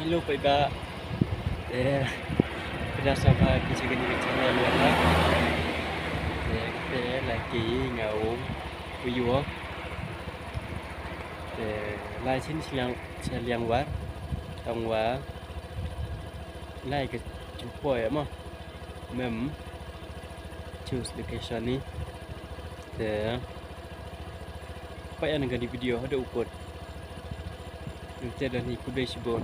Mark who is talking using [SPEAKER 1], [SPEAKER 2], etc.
[SPEAKER 1] Hello Pak Iba. Pada sahabat kita kini ke channel luar lah. Kita lagi ngau video. Lai xin liang war. Tong wa. Lai ke jumpa ya mah. Mem choose location ni. Pak yang di video ada ukut. Nanti ada ni kuda sibuk.